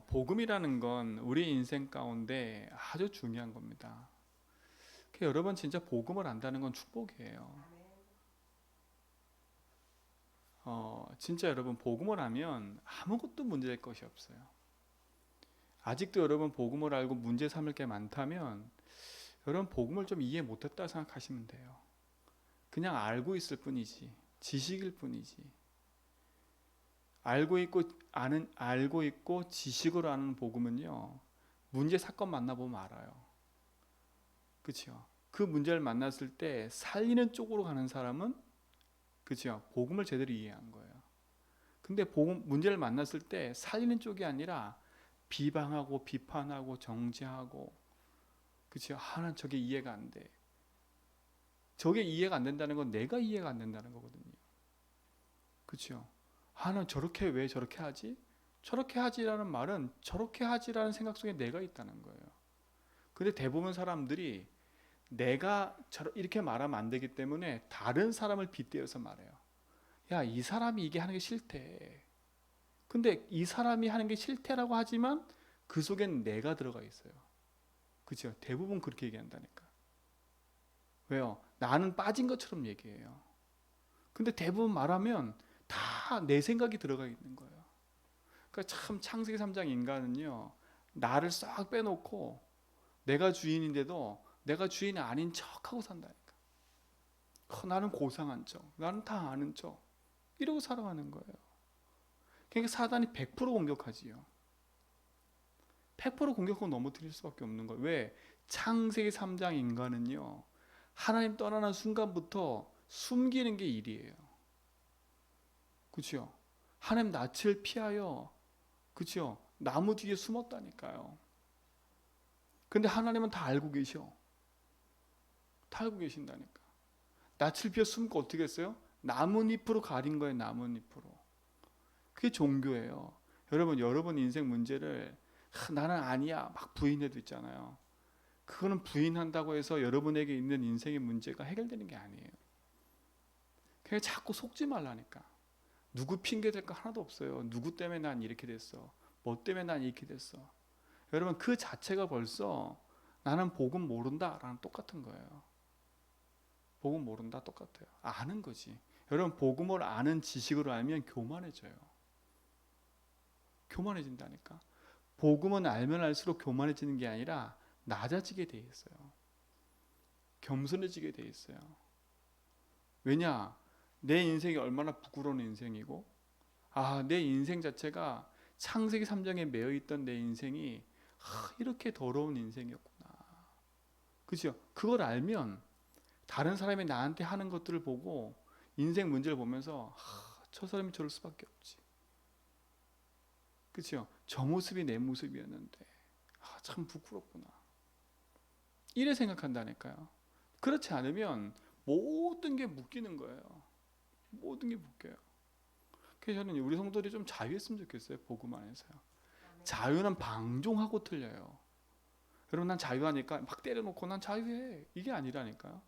복음이라는 건 우리 인생 가운데 아주 중요한 겁니다. 여러분 진짜 복음을 안다는 건 축복이에요. 진짜 여러분 복음을 하면 아무것도 문제될 것이 없어요. 아직도 여러분 복음을 알고 문제 삼을 게 많다면 여러분 복음을 좀 이해 못했다 생각하시면 돼요. 그냥 알고 있을 뿐이지, 지식일 뿐이지. 알고 있고 지식으로 아는 복음은요, 문제 사건 만나보면 알아요. 그렇죠? 그 문제를 만났을 때 살리는 쪽으로 가는 사람은, 그렇죠? 복음을 제대로 이해한 거예요. 근데 문제를 만났을 때 살리는 쪽이 아니라 비방하고 비판하고 정죄하고, 그렇죠? 하나는 저게 이해가 안 돼. 저게 이해가 안 된다는 건 내가 이해가 안 된다는 거거든요. 그렇죠? 하나는 저렇게 왜 저렇게 하지? 저렇게 하지라는 말은 저렇게 하지라는 생각 속에 내가 있다는 거예요. 근데 대부분 사람들이 내가 이렇게 말하면 안 되기 때문에 다른 사람을 빗대어서 말해요. 야, 이 사람이 이게 하는 게 싫대. 근데 이 사람이 하는 게 싫대라고 하지만 그 속엔 내가 들어가 있어요. 그죠? 대부분 그렇게 얘기한다니까. 왜요? 나는 빠진 것처럼 얘기해요. 근데 대부분 말하면 다 내 생각이 들어가 있는 거예요. 그러니까 참 창세기 3장 인간은요, 나를 싹 빼놓고 내가 주인인데도 내가 주인이 아닌 척하고 산다니까. 나는 고상한 척, 나는 다 아는 척, 이러고 살아가는 거예요. 그러니까 사단이 100% 공격하지요. 100% 공격하고 넘어뜨릴 수밖에 없는 거예요. 왜? 창세기 3장 인간은요, 하나님 떠나는 순간부터 숨기는 게 일이에요. 그렇죠? 하나님 낯을 피하여, 그렇죠? 나무 뒤에 숨었다니까요. 근데 하나님은 다 알고 계셔. 다 알고 계신다니까. 낯을 피해 숨고 어떻게 했어요? 나뭇잎으로 가린 거예요. 나뭇잎으로. 그게 종교예요. 여러분 인생 문제를 나는 아니야 막 부인해도 있잖아요. 그거는 부인한다고 해서 여러분에게 있는 인생의 문제가 해결되는 게 아니에요. 그냥 자꾸 속지 말라니까. 누구 핑계 댈 거 하나도 없어요. 누구 때문에 난 이렇게 됐어. 뭐 때문에 난 이렇게 됐어. 여러분 그 자체가 벌써 나는 복음 모른다라는 똑같은 거예요. 복음 모른다 똑같아요. 아는 거지. 여러분 복음을 아는 지식으로 알면 교만해져요. 교만해진다니까. 복음은 알면 알수록 교만해지는 게 아니라 낮아지게 돼 있어요. 겸손해지게 돼 있어요. 왜냐? 내 인생이 얼마나 부끄러운 인생이고, 내 인생 자체가 창세기 3장에 매여 있던 내 인생이 이렇게 더러운 인생이었구나. 그죠? 그걸 알면 다른 사람이 나한테 하는 것들을 보고 인생 문제를 보면서 저 사람이 저럴 수밖에 없지. 그죠? 저 모습이 내 모습이었는데 참 부끄럽구나. 이래 생각한다니까요. 그렇지 않으면 모든 게 묶이는 거예요. 모든 게 묶여요. 그래서 저는 우리 성도들이 좀 자유했으면 좋겠어요. 복음 안에서요. 자유는 방종하고 틀려요. 여러분 난 자유하니까 막 때려놓고 난 자유해. 이게 아니라니까요.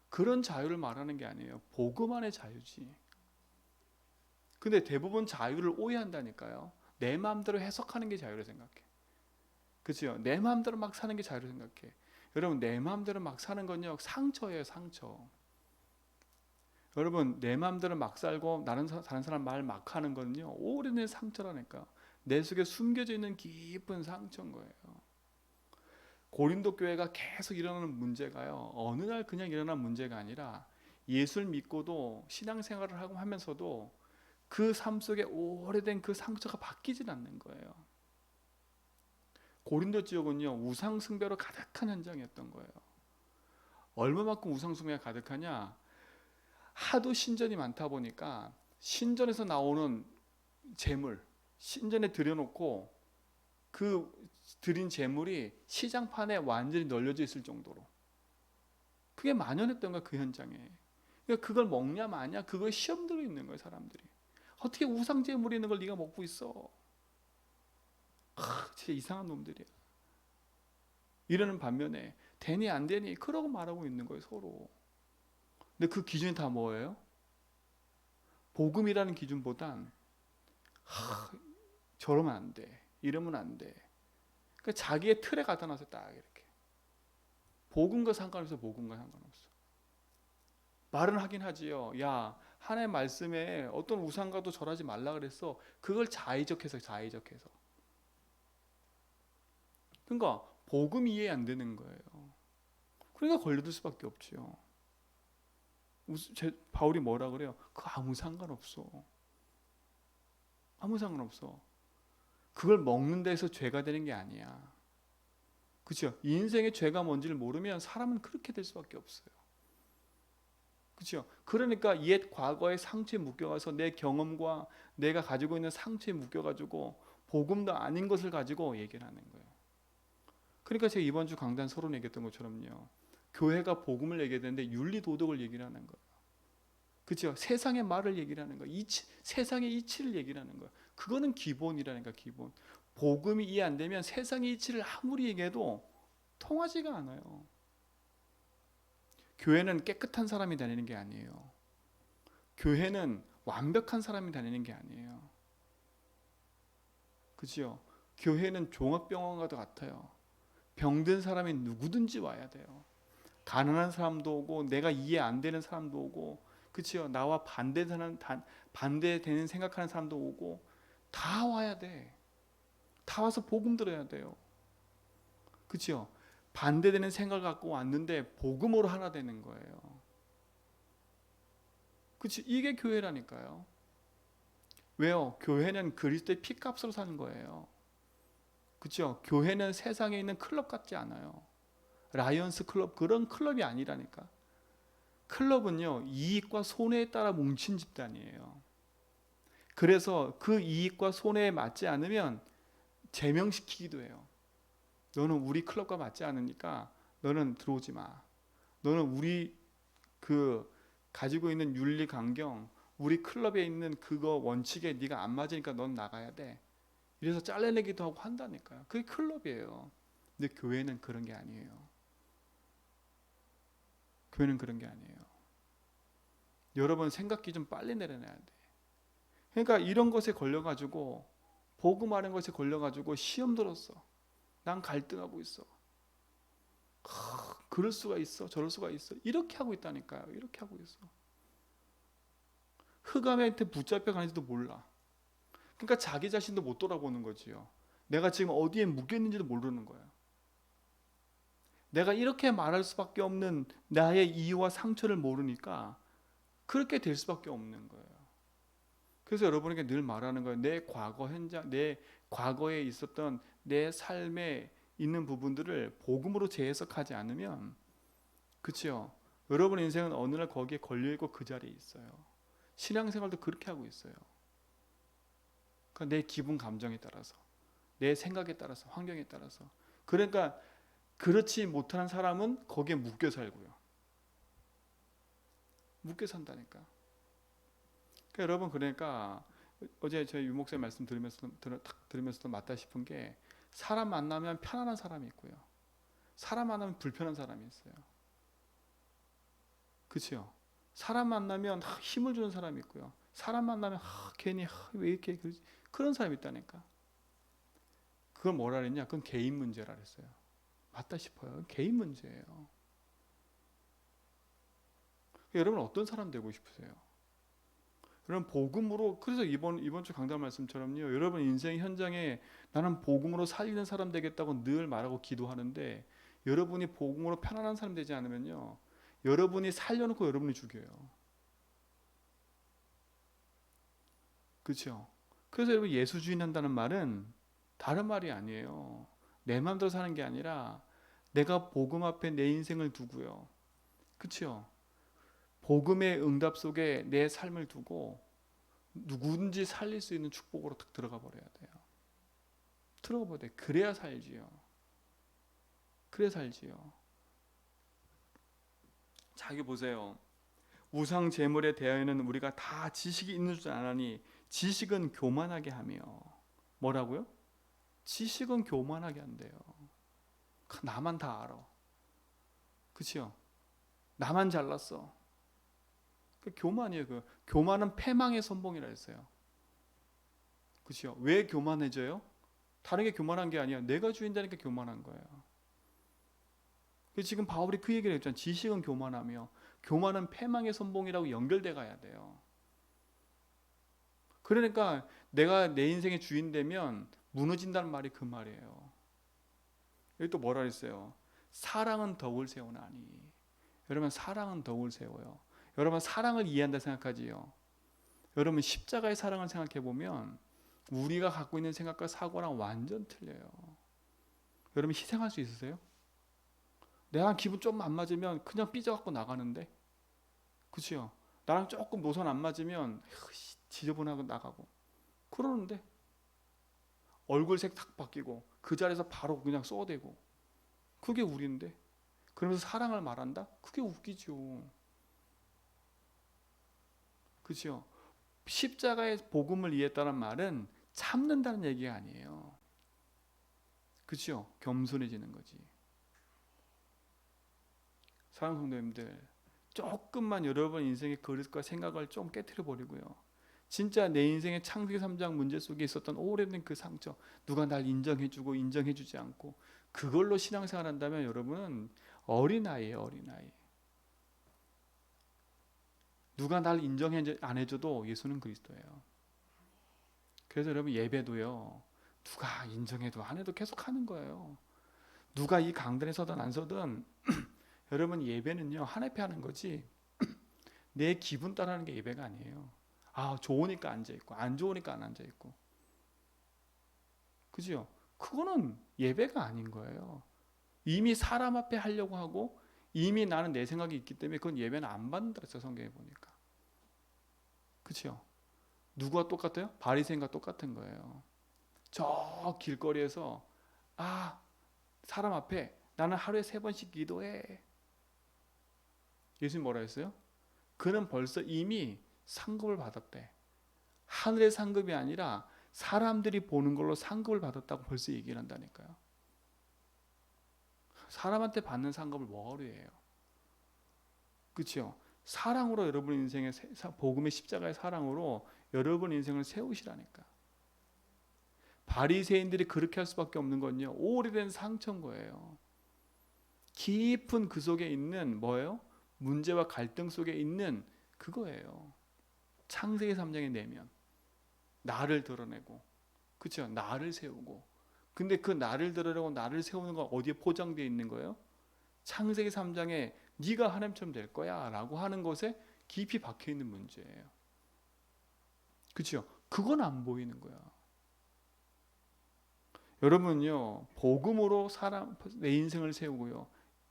그런 자유를 말하는 게 아니에요. 복음 안의 자유지. 근데 대부분 자유를 오해한다니까요. 내 마음대로 해석하는 게 자유를 생각해. 그죠? 내 마음대로 막 사는 게 자유를 생각해. 여러분 내 마음대로 막 사는 건요 상처예요. 상처. 여러분 내 마음대로 막 살고 다른 사람 말 막 하는 거는요 오래된 상처라니까. 내 속에 숨겨져 있는 깊은 상처인 거예요. 고린도 교회가 계속 일어나는 문제가요 어느 날 그냥 일어난 문제가 아니라 예수를 믿고도 신앙생활을 하고 하면서도 그 삶 속에 오래된 그 상처가 바뀌질 않는 거예요. 고린도 지역은요 우상 숭배로 가득한 현장이었던 거예요. 얼마만큼 우상 숭배가 가득하냐? 하도 신전이 많다 보니까 신전에서 나오는 재물, 신전에 들여놓고 그 드린 재물이 시장판에 완전히 널려져 있을 정도로 그게 만연했던 거야. 그 현장에. 그러니까 그걸 먹냐 마냐 그거에 시험 들어 있는 거예요. 사람들이. 어떻게 우상 재물이 있는 걸 네가 먹고 있어? 진짜 이상한 놈들이야. 이러는 반면에 되니 안 되니 그러고 말하고 있는 거예요. 서로. 근데 그 기준이 다 뭐예요? 복음이라는 기준보단 저러면 안 돼. 이러면 안 돼. 그러니까 자기의 틀에 갖다 놨어요. 딱 이렇게. 복음과 상관없어. 복음과 상관없어. 말은 하긴 하지요. 야, 하나님의 말씀에 어떤 우상과도 절하지 말라 그랬어. 그걸 자의적해서. 그러니까 복음 이해 안 되는 거예요. 그러니까 걸려들 수밖에 없지요. 바울이 뭐라 그래요? 그거 아무 상관없어. 아무 상관없어. 그걸 먹는 데서 죄가 되는 게 아니야. 그렇죠? 인생의 죄가 뭔지를 모르면 사람은 그렇게 될 수밖에 없어요. 그렇죠? 그러니까 옛 과거의 상처에 묶여가서 내 경험과 내가 가지고 있는 상처에 묶여가지고 복음도 아닌 것을 가지고 얘기를 하는 거예요. 그러니까 제가 이번 주 강단 서론 얘기했던 것처럼요. 교회가 복음을 얘기해야 되는데 윤리 도덕을 얘기를 하는 거예요. 그렇죠? 세상의 말을 얘기를 하는 거예요. 세상의 이치를 얘기를 하는 거예요. 그거는 기본이라니까 기본. 복음이 이해 안 되면 세상의 이치를 아무리 얘기해도 통하지가 않아요. 교회는 깨끗한 사람이 다니는 게 아니에요. 교회는 완벽한 사람이 다니는 게 아니에요. 그렇죠? 교회는 종합병원과도 같아요. 병든 사람이 누구든지 와야 돼요. 가난한 사람도 오고 내가 이해 안 되는 사람도 오고 그렇죠? 나와 반대되는 생각하는 사람도 오고 다 와야 돼. 다 와서 복음 들어야 돼요. 그렇죠? 반대되는 생각을 갖고 왔는데 복음으로 하나 되는 거예요. 그렇지? 이게 교회라니까요. 왜요? 교회는 그리스도의 피값으로 사는 거예요. 그렇죠? 교회는 세상에 있는 클럽 같지 않아요. 라이언스 클럽 그런 클럽이 아니라니까. 클럽은요 이익과 손해에 따라 뭉친 집단이에요. 그래서 그 이익과 손해에 맞지 않으면 제명시키기도 해요. 너는 우리 클럽과 맞지 않으니까 너는 들어오지 마. 너는 우리 그 가지고 있는 윤리 강경, 우리 클럽에 있는 그거 원칙에 네가 안 맞으니까 넌 나가야 돼. 이래서 잘라내기도 하고 한다니까요. 그게 클럽이에요. 근데 교회는 그런 게 아니에요. 교회는 그런 게 아니에요. 여러분 생각기 좀 빨리 내려놔야 돼. 그러니까 이런 것에 걸려가지고 복음하는 것에 걸려가지고 시험 들었어. 난 갈등하고 있어. 그럴 수가 있어. 저럴 수가 있어. 이렇게 하고 있다니까요. 이렇게 하고 있어. 흑암한테 붙잡혀 가는지도 몰라. 그러니까 자기 자신도 못 돌아보는 거지요. 내가 지금 어디에 묶였는지도 모르는 거야. 내가 이렇게 말할 수밖에 없는 나의 이유와 상처를 모르니까 그렇게 될 수밖에 없는 거예요. 그래서 여러분에게 늘 말하는 거예요. 내 과거 현장, 내 과거에 있었던 내 삶에 있는 부분들을 복음으로 재해석하지 않으면, 그렇죠? 여러분 인생은 어느 날 거기에 걸려 있고 그 자리에 있어요. 신앙생활도 그렇게 하고 있어요. 그러니까 내 기분 감정에 따라서, 내 생각에 따라서, 환경에 따라서. 그러니까 그렇지 못하는 사람은 거기에 묶여 살고요. 묶여 산다니까. 그러니까 여러분 그러니까 어제 저희 유목사님 말씀 들으면서도 맞다 싶은 게 사람 만나면 편안한 사람이 있고요. 사람 만나면 불편한 사람이 있어요. 그렇죠? 사람 만나면 힘을 주는 사람이 있고요. 사람 만나면 괜히 왜 이렇게 그런 사람이 있다니까. 그걸 뭐라 그랬냐? 그건 개인 문제라 그랬어요. 맞다 싶어요. 개인 문제예요. 여러분 어떤 사람 되고 싶으세요? 여러분 복음으로 그래서 이번 주 강단 말씀처럼요. 여러분 인생 현장에 나는 복음으로 살리는 사람 되겠다고 늘 말하고 기도하는데 여러분이 복음으로 편안한 사람 되지 않으면요. 여러분이 살려놓고 여러분이 죽여요. 그렇죠? 그래서 여러분 예수주의 한다는 말은 다른 말이 아니에요. 내 마음대로 사는 게 아니라 내가 복음 앞에 내 인생을 두고요. 그렇죠? 복음의 응답 속에 내 삶을 두고 누구든지 살릴 수 있는 축복으로 딱 들어가 버려야 돼요. 들어가 버려야 돼. 그래야 살지요. 그래 살지요. 자기 보세요. 우상 제물에 대하여는 우리가 다 지식이 있는 줄 아나니 지식은 교만하게 하며 뭐라고요? 지식은 교만하게 한대요. 나만 다 알아. 그렇죠? 나만 잘났어. 그 교만이에요. 그 교만은 패망의 선봉이라 했어요. 그렇죠? 왜 교만해져요? 다른 게 교만한 게 아니야. 내가 주인되니까 교만한 거예요. 그래서 지금 바울이 그 얘기를 했잖아요. 지식은 교만하며 교만은 패망의 선봉이라고 연결돼 가야 돼요. 그러니까 내가 내 인생의 주인 되면 무너진다는 말이 그 말이에요. 여기 또 뭐라 그랬어요? 사랑은 덕을 세우나니. 여러분 사랑은 덕을 세워요. 여러분 사랑을 이해한다 생각하지요. 여러분 십자가의 사랑을 생각해 보면 우리가 갖고 있는 생각과 사고랑 완전 틀려요. 여러분 희생할 수 있으세요? 내가 기분 좀 안 맞으면 그냥 삐져갖고 나가는데, 그치요? 나랑 조금 노선 안 맞으면 지저분하고 나가고 그러는데 얼굴색 탁 바뀌고 그 자리에서 바로 그냥 쏘대고 그게 우리인데 그러면서 사랑을 말한다? 그게 웃기죠. 그치요? 십자가의 복음을 이해했다는 말은 참는다는 얘기가 아니에요. 그치요? 겸손해지는 거지. 사랑하는 성도님들, 조금만 여러분 인생의 그릇과 생각을 좀 깨트려 버리고요. 진짜 내 인생의 창세기 3장 문제 속에 있었던 오래된 그 상처, 누가 날 인정해주고 인정해주지 않고 그걸로 신앙생활 한다면 여러분은 어린아이예요. 어린아이. 누가 날 인정해 안 해줘도 예수는 그리스도예요. 그래서 여러분 예배도요. 누가 인정해도 안 해도 계속 하는 거예요. 누가 이 강단에 서든 안 서든 여러분 예배는요 하나님께 하는 거지 내 기분 따라하는 게 예배가 아니에요. 아 좋으니까 앉아있고 안 좋으니까 안 앉아있고, 그죠? 그거는 예배가 아닌 거예요. 이미 사람 앞에 하려고 하고 이미 나는 내 생각이 있기 때문에 그건 예배는 안 받는다 그랬어요. 성경에 보니까. 그죠? 누구와 똑같아요? 바리새인과 똑같은 거예요. 저 길거리에서 사람 앞에 나는 하루에 3번씩 기도해. 예수님 뭐라 했어요? 그는 벌써 이미 상급을 받았대. 하늘의 상급이 아니라 사람들이 보는 걸로 상급을 받았다고 벌써 얘기를 한다니까요. 사람한테 받는 상급을 뭐하러 해요? 그렇죠? 사랑으로 여러분 인생의 복음의 십자가의 사랑으로 여러분 인생을 세우시라니까. 바리새인들이 그렇게 할 수밖에 없는 건요. 오래된 상처인 거예요. 깊은 그 속에 있는 뭐예요? 문제와 갈등 속에 있는 그거예요. 창세기 3장의 내면. 나를 드러내고, 그렇죠? 나를 세우고. 근데 그 나를 드러내고 나를 세우는 건 어디에 포장되어 있는 거예요? 창세기 3장에 네가 하나님처럼 될 거야 라고 하는 것에 깊이 박혀 있는 문제예요. 그렇죠? 그건 안 보이는 거야. 여러분요, 복음으로 내 인생을 세우고요,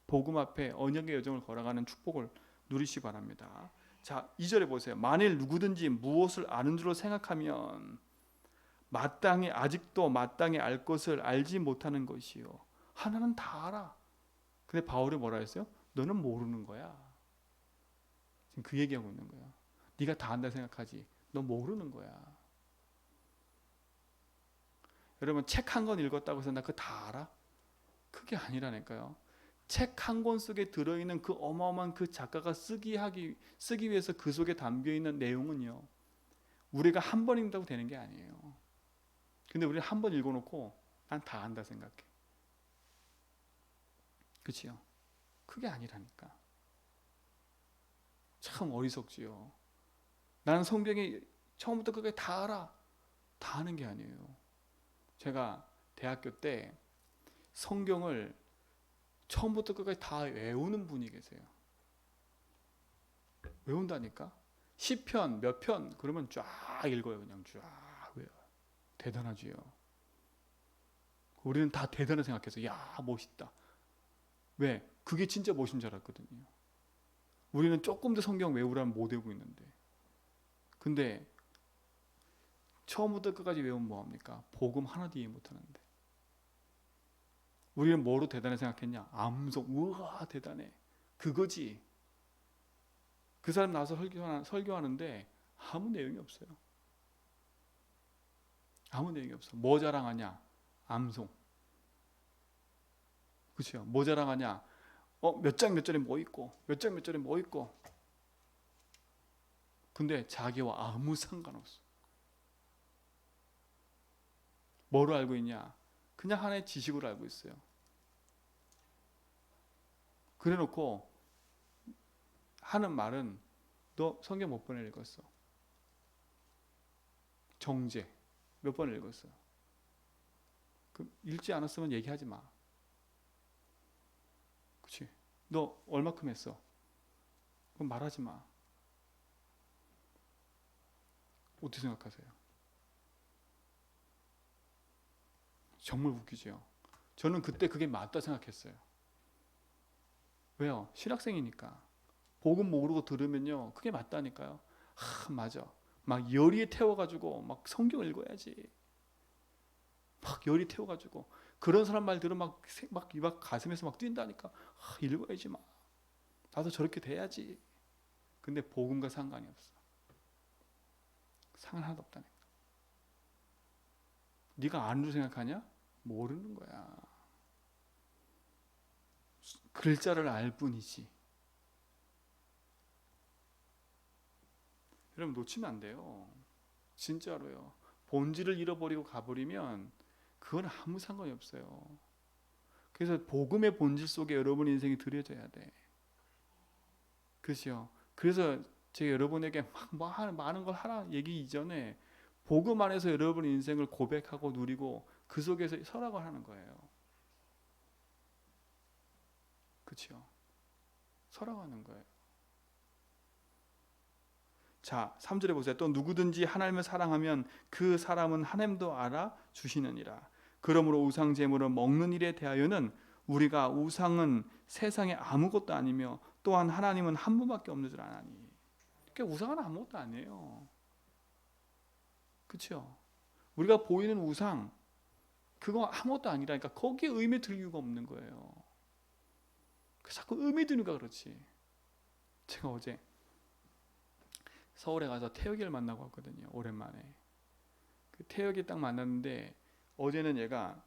복음 앞에 언약의 여정을 걸어가는 축복을 누리시기 바랍니다. 자, 2절에 보세요. 만일 누구든지 무엇을 아는 줄로 생각하면 아직도 마땅히 알 것을 알지 못하는 것이요. 하나는 다 알아. 근데 바울이 뭐라 했어요? 너는 모르는 거야. 지금 그 얘기하고 있는 거야. 네가 다 안다 생각하지. 너 모르는 거야. 여러분 책 한 권 읽었다고 해서 나 그거 다 알아? 그게 아니라니까요. 책 한 권 속에 들어있는 그 어마어마한 그 작가가 쓰기 위해서 그 속에 담겨있는 내용은요, 우리가 한 번 읽는다고 되는 게 아니에요. 근데 우리는 한 번 읽어놓고 난 다 안다 생각해. 그치요? 그게 아니라니까. 참 어리석지요. 나는 성경이 처음부터 그게 다 알아. 다 아는 게 아니에요. 제가 대학교 때 성경을 처음부터 끝까지 다 외우는 분이 계세요. 외운다니까. 시편 몇 편 그러면 쫙 읽어요. 그냥 쫙 외워요. 대단하지요. 우리는 다 대단하게 생각해서 야 멋있다. 왜? 그게 진짜 멋인 줄 알았거든요. 우리는 조금 더 성경 외우라면 못 외우고 있는데, 근데 처음부터 끝까지 외우면 뭐합니까? 복음 하나도 이해 못하는데. 우리는 뭐로 대단해 생각했냐? 암송. 우와 대단해. 그거지. 그 사람 나와서 설교하는데 아무 내용이 없어요. 아무 내용이 없어. 뭐 자랑하냐? 암송. 그렇죠? 뭐 자랑하냐? 몇 장 몇 절에 뭐 있고, 몇 장 몇 절에 뭐 있고. 근데 자기와 아무 상관없어. 뭐로 알고 있냐? 그냥 하나의 지식으로 알고 있어요. 그래 놓고 하는 말은 너 성경 몇 번을 읽었어? 정죄 몇 번을 읽었어? 그 읽지 않았으면 얘기하지 마. 그렇지? 너 얼마큼 했어? 그럼 말하지 마. 어떻게 생각하세요? 정말 웃기죠. 저는 그때 그게 맞다 생각했어요. 왜요? 신학생이니까. 복음 모르고 들으면요, 그게 맞다니까요. 맞아. 막 열이 태워가지고 막 성경 읽어야지. 막 열이 태워가지고 그런 사람 말 들으면 막 가슴에서 막 뛴다니까. 읽어야지 막. 나도 저렇게 돼야지. 근데 복음과 상관이 없어. 상관 하나도 없다니까. 네가 아는 줄 생각하냐? 모르는 거야. 글자를 알 뿐이지. 여러분 놓치면 안 돼요. 진짜로요. 본질을 잃어버리고 가버리면 그건 아무 상관이 없어요. 그래서 복음의 본질 속에 여러분 인생이 들여져야 돼. 그렇죠? 그래서 제가 여러분에게 많은 걸 하라 얘기 이전에 복음 안에서 여러분 인생을 고백하고 누리고 그 속에서 서락을 하는 거예요. 그렇죠? 서락하는 거예요. 자, 3절에 보세요. 또 누구든지 하나님을 사랑하면 그 사람은 하나님도 알아 주시느니라. 그러므로 우상 제물을 먹는 일에 대하여는 우리가 우상은 세상에 아무것도 아니며 또한 하나님은 한 분밖에 없는 줄 아나니. 그러니까 우상은 아무것도 아니에요. 그렇죠? 우리가 보이는 우상 그거 아무것도 아니라니까. 거기에 의미 들 이유가 없는 거예요. 자꾸 의미 드니까 그렇지. 제가 어제 서울에 가서 태혁이를 만나고 왔거든요. 오랜만에. 그 태혁이 딱 만났는데 어제는 얘가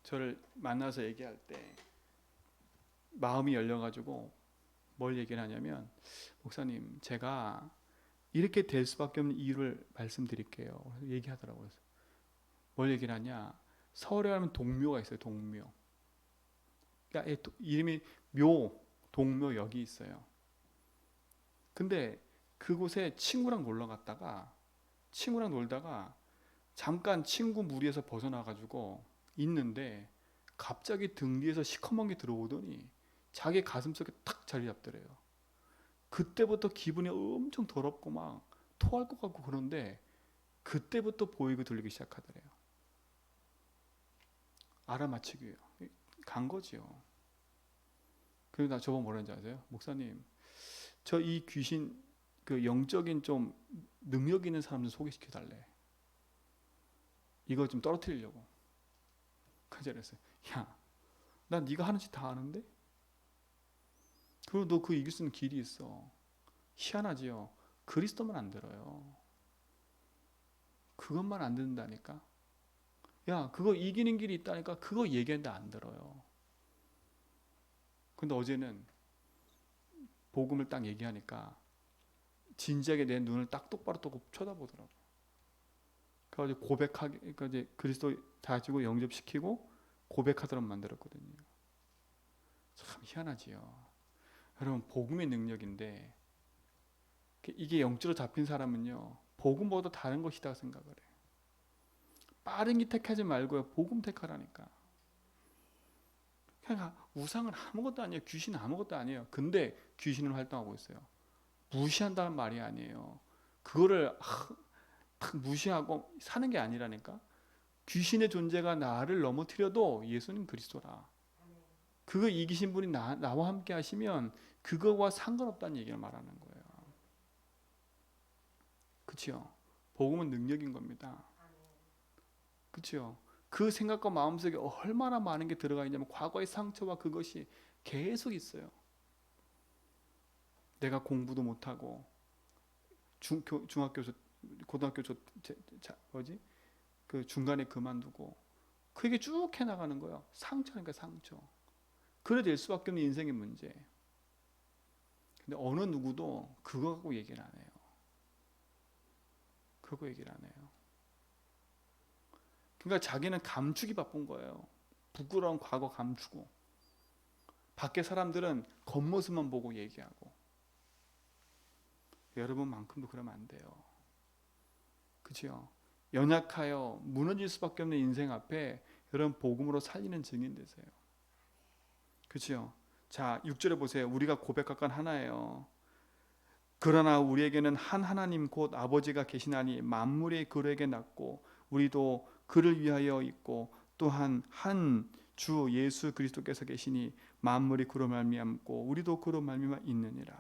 저를 만나서 얘기할 때 마음이 열려가지고 뭘 얘기를 하냐면, 목사님 제가 이렇게 될 수밖에 없는 이유를 말씀드릴게요. 얘기하더라고요. 뭘 얘기를 하냐, 서울에 가면 동묘가 있어요. 동묘. 그러니까 이름이 묘, 동묘역이 있어요. 근데 그곳에 친구랑 놀다가 잠깐 친구 무리에서 벗어나가지고 있는데 갑자기 등 뒤에서 시커먼 게 들어오더니 자기 가슴속에 탁 자리 잡더래요. 그때부터 기분이 엄청 더럽고 막 토할 것 같고 그런데 그때부터 보이고 들리기 시작하더래요. 알아맞히기요. 간 거지요. 그리고 나 저번 뭐라는지 아세요? 목사님, 저 이 귀신 그 영적인 좀 능력 있는 사람 좀 소개시켜 달래. 이거 좀 떨어뜨리려고. 그래서 그랬어요. 야, 난 네가 하는 짓 다 아는데? 그리고 너 그거 이길 수 있는 길이 있어. 희한하지요. 그리스도만 안 들어요. 그것만 안 듣는다니까. 야, 그거 이기는 길이 있다니까. 그거 얘기하는데 안 들어요. 근데 어제는 복음을 딱 얘기하니까 진지하게 내 눈을 딱 똑바로 뜨고 쳐다보더라고. 그래가지고 고백하게, 그러니까 이제 그리스도 가지고 영접시키고 고백하도록 만들었거든요. 참 희한하지요. 여러분, 복음의 능력인데 이게 영적으로 잡힌 사람은요, 복음보다 다른 것이다 생각을 해요. 빠른 길 택하지 말고요, 복음 택하라니까. 그러니까 우상은 아무것도 아니에요. 귀신은 아무것도 아니에요. 근데 귀신은 활동하고 있어요. 무시한다는 말이 아니에요. 그거를 딱 무시하고 사는 게 아니라니까. 귀신의 존재가 나를 넘어뜨려도 예수는 그리스도라. 그거 이기신 분이 나와 함께 하시면 그거와 상관없다는 얘기를 말하는 거예요. 그렇죠? 복음은 능력인 겁니다. 그렇죠? 그 생각과 마음속에 얼마나 많은 게 들어가 있냐면 과거의 상처와 그것이 계속 있어요. 내가 공부도 못하고 중학교 고등학교 그 중간에 그만두고 그게 쭉 해나가는 거예요. 상처니까 상처. 그래 될 수밖에 없는 인생의 문제. 근데 어느 누구도 그거 갖고 얘기를 안 해요. 그거 얘기를 안 해요. 그러니까 자기는 감추기 바쁜 거예요. 부끄러운 과거 감추고, 밖에 사람들은 겉모습만 보고 얘기하고. 여러분만큼도 그러면 안 돼요. 그렇죠? 연약하여 무너질 수밖에 없는 인생 앞에 여러분 복음으로 살리는 증인 되세요. 그렇죠? 자, 6절에 보세요. 우리가 고백할 건 하나예요. 그러나 우리에게는 한 하나님 곧 아버지가 계시나니 만물이 그에게 낳고 우리도 그를 위하여 있고 또한 한 주 예수 그리스도께서 계시니 만물이 그로 말미암고 우리도 그로 말미암아 있느니라.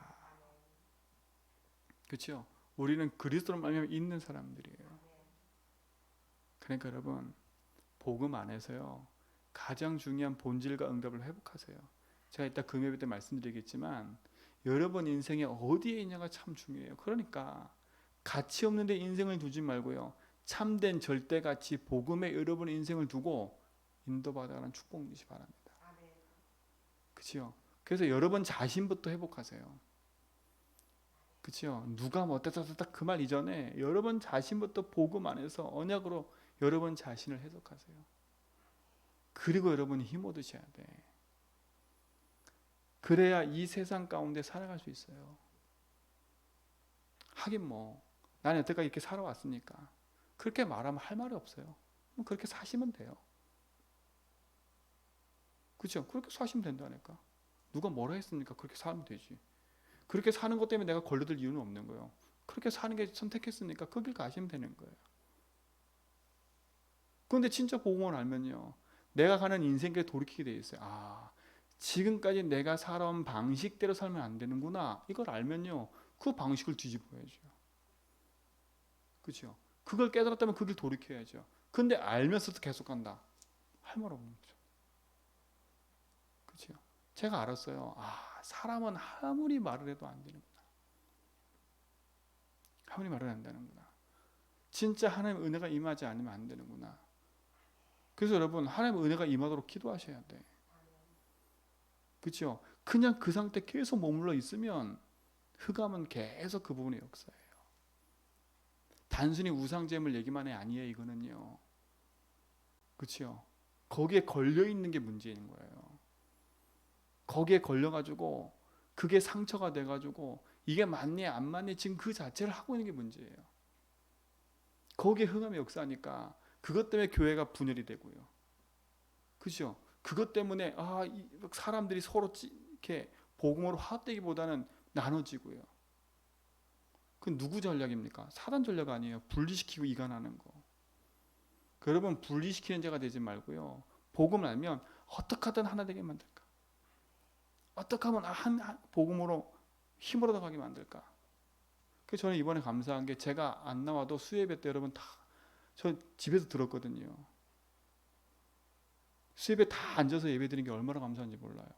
그렇죠? 우리는 그리스도로 말미암아 있는 사람들이에요. 그러니까 여러분 복음 안에서요 가장 중요한 본질과 응답을 회복하세요. 제가 이따 금요일 때 말씀드리겠지만 여러분 인생에 어디에 있냐가 참 중요해요. 그러니까 가치 없는 데 인생을 두지 말고요 참된 절대가치 복음에 여러분의 인생을 두고 인도받아가는 축복 누리시 바랍니다. 그렇죠? 그래서 여러분 자신부터 회복하세요. 그렇죠? 누가 뭐 어땠다 그 말 이전에 여러분 자신부터 복음 안에서 언약으로 여러분 자신을 해석하세요. 그리고 여러분이 힘 얻으셔야 돼. 그래야 이 세상 가운데 살아갈 수 있어요. 하긴 뭐 나는 여태까지 이렇게 살아왔으니까 그렇게 말하면 할 말이 없어요. 그렇게 사시면 돼요. 그렇죠? 그렇게 사시면 된다니까. 누가 뭐라 했습니까? 그렇게 살면 되지. 그렇게 사는 것 때문에 내가 걸려들 이유는 없는 거예요. 그렇게 사는 게 선택했으니까 그 길 가시면 되는 거예요. 그런데 진짜 복음을 알면요 내가 가는 인생길에 돌이키게 돼 있어요. 아, 지금까지 내가 살아온 방식대로 살면 안 되는구나. 이걸 알면요 그 방식을 뒤집어야죠. 그렇죠? 그걸 깨달았다면 그 길 돌이켜야죠. 근데 알면서도 계속 간다. 할 말 없는 거죠. 그렇죠? 제가 알았어요. 아, 사람은 아무리 말을 해도 안 되는구나. 아무리 말을 안 되는구나. 진짜 하나님의 은혜가 임하지 않으면 안 되는구나. 그래서 여러분 하나님의 은혜가 임하도록 기도하셔야 돼. 그렇죠? 그냥 그 상태 계속 머물러 있으면 흑암은 계속 그 부분의 역사예요. 단순히 우상제물 얘기만이 아니에요. 이거는요. 그렇죠? 거기에 걸려 있는 게 문제인 거예요. 거기에 걸려가지고 그게 상처가 돼가지고 이게 맞니 안 맞니 지금 그 자체를 하고 있는 게 문제예요. 거기에 흑암의 역사니까 그것 때문에 교회가 분열이 되고요. 그렇죠? 그것 때문에 사람들이 서로 이렇게 복음으로 화합되기보다는 나눠지고요. 그건 누구 전략입니까? 사단 전략 아니에요. 분리시키고 이간하는 거. 여러분 분리시키는 자가 되지 말고요. 복음을 알면 어떻게 하든 하나 되게 만들까? 어떻게 하면 한 복음으로 힘을 얻어가게 만들까? 그래서 저는 이번에 감사한 게 제가 안 나와도 수예배 때 여러분 다 저 집에서 들었거든요. 수예배 다 앉아서 예배 드리는 게 얼마나 감사한지 몰라요.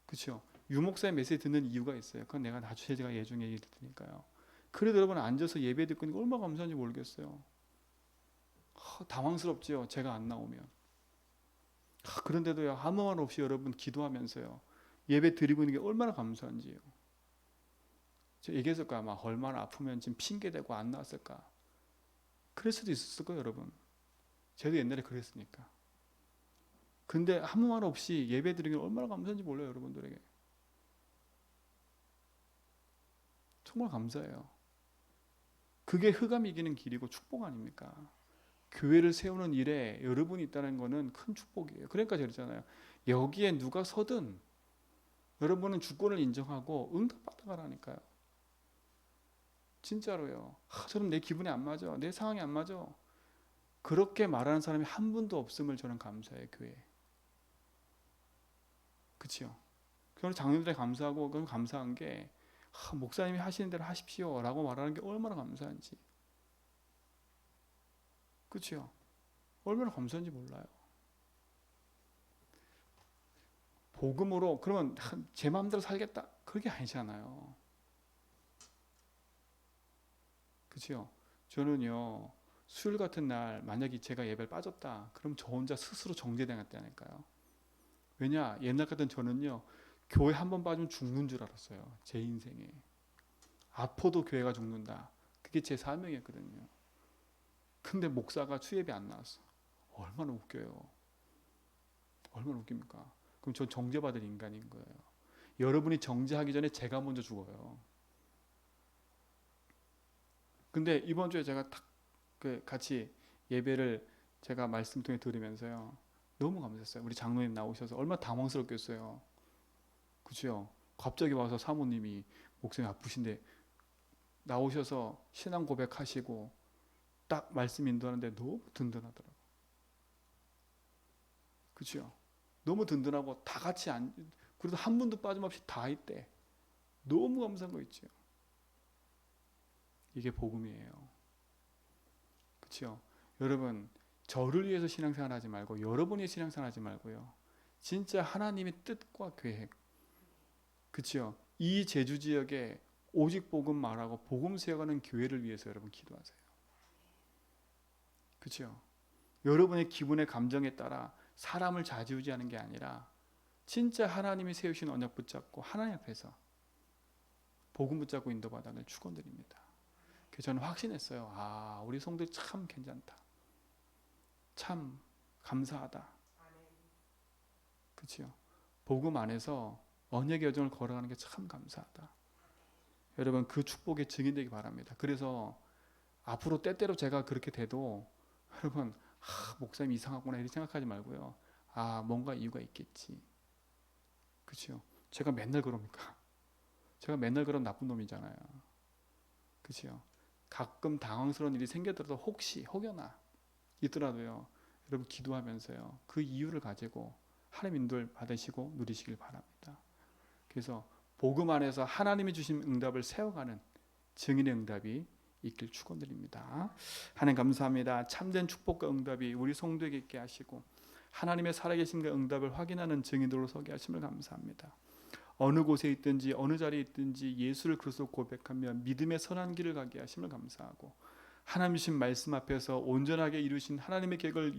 그렇죠? 유목사의 메시지 듣는 이유가 있어요. 그건 내가 나중에 제가 예중에 얘기 듣으니까요. 그래도 여러분 앉아서 예배 듣고 있는 게 얼마나 감사한지 모르겠어요. 당황스럽죠. 제가 안 나오면. 그런데도요 아무 말 없이 여러분 기도하면서요 예배 드리고 있는 게 얼마나 감사한지요. 제가 얘기했을까? 막 얼마나 아프면 지금 핑계대고 안 나왔을까? 그럴 수도 있었을 거예요, 여러분. 저도 옛날에 그랬으니까. 근데 아무 말 없이 예배 드리는 게 얼마나 감사한지 몰라요, 여러분들에게. 정말 감사해요. 그게 흑암이 이기는 길이고 축복 아닙니까? 교회를 세우는 일에 여러분이 있다는 것은 큰 축복이에요. 그러니까 제가 그랬잖아요. 여기에 누가 서든 여러분은 주권을 인정하고 응답받아가라니까요. 진짜로요. 저는 내 기분이 안 맞아. 내 상황이 안 맞아. 그렇게 말하는 사람이 한 분도 없음을 저는 감사해요. 교회에. 그렇죠? 그래서 장로들에 감사하고 그럼 감사한 게 목사님이 하시는 대로 하십시오 라고 말하는 게 얼마나 감사한지. 그렇죠? 얼마나 감사한지 몰라요. 복음으로 그러면 제 마음대로 살겠다. 그게 아니잖아요. 그렇죠? 저는요 수요일 같은 날 만약에 제가 예배를 빠졌다 그럼 저 혼자 스스로 정죄당했다니까요. 왜냐 옛날 같은 저는요 교회 한 번 빠지면 죽는 줄 알았어요. 제 인생에 아파도 교회가 죽는다. 그게 제 사명이었거든요. 근데 목사가 수예배 안 나왔어. 얼마나 웃겨요. 얼마나 웃깁니까? 그럼 저 정죄받을 인간인 거예요. 여러분이 정죄하기 전에 제가 먼저 죽어요. 근데 이번 주에 제가 딱 같이 예배를 제가 말씀 통해 들으면서요. 너무 감사했어요. 우리 장로님 나오셔서 얼마나 당황스럽겠어요. 그죠? 갑자기 와서 사모님이 목사님 아프신데 나오셔서 신앙 고백하시고 딱 말씀 인도하는데 너무 든든하더라고요. 그죠? 너무 든든하고 다 같이 그래도 한 분도 빠짐없이 다 있대. 너무 감사한 거 있죠. 이게 복음이에요. 그렇죠? 여러분 저를 위해서 신앙생활 하지 말고 여러분이 신앙생활 하지 말고요. 진짜 하나님의 뜻과 계획. 그렇죠? 이 제주 지역에 오직 복음 말하고 복음 세워가는 교회를 위해서 여러분 기도하세요. 그렇죠? 여러분의 기분의 감정에 따라 사람을 좌지우지하는 게 아니라 진짜 하나님이 세우신 언약 붙잡고 하나님 앞에서 복음 붙잡고 인도받아낼 축원드립니다. 그래서 저는 확신했어요. 아, 우리 성도들 참 괜찮다. 참 감사하다. 그렇죠? 복음 안에서 언약의 여정을 걸어가는 게 참 감사하다. 여러분 그 축복의 증인되기 바랍니다. 그래서 앞으로 때때로 제가 그렇게 돼도 여러분 목사님 이상하구나 이렇게 생각하지 말고요. 아 뭔가 이유가 있겠지. 그렇죠? 제가 맨날 그럽니까? 제가 맨날 그런 나쁜 놈이잖아요. 그렇죠? 가끔 당황스러운 일이 생겼더라도 혹여나 있더라도요. 여러분 기도하면서요. 그 이유를 가지고 하나님 인도를 받으시고 누리시길 바랍니다. 그래서 복음 안에서 하나님이 주신 응답을 세워가는 증인의 응답이 있길 축원드립니다. 하나님 감사합니다. 참된 축복과 응답이 우리 성도에게 있게 하시고 하나님의 살아계심과 응답을 확인하는 증인들로 서게 하심을 감사합니다. 어느 곳에 있든지 어느 자리에 있든지 예수를 그리스도 고백하며 믿음의 선한 길을 가게 하심을 감사하고 하나님 주신 말씀 앞에서 온전하게 이루신 하나님의 계획을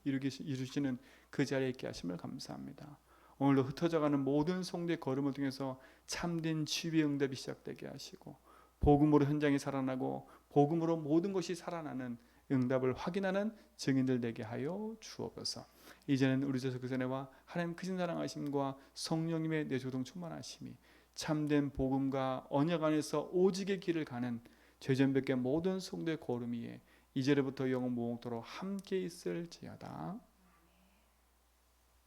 이루시는 그 자리에 있게 하심을 감사합니다. 오늘도 흩어져가는 모든 성도의 걸음을 통해서 참된 치유의 응답이 시작되게 하시고 복음으로 현장이 살아나고 복음으로 모든 것이 살아나는 응답을 확인하는 증인들 되게 하여 주옵소서. 이제는 우리 주 예수 그리스도의 은혜와 하나님 크신 사랑하심과 성령님의 내조동 충만하심이 참된 복음과 언약 안에서 오직의 길을 가는 죄전백의 모든 성도의 걸음 위에 이제로부터 영원 무궁토록 함께 있을지어다.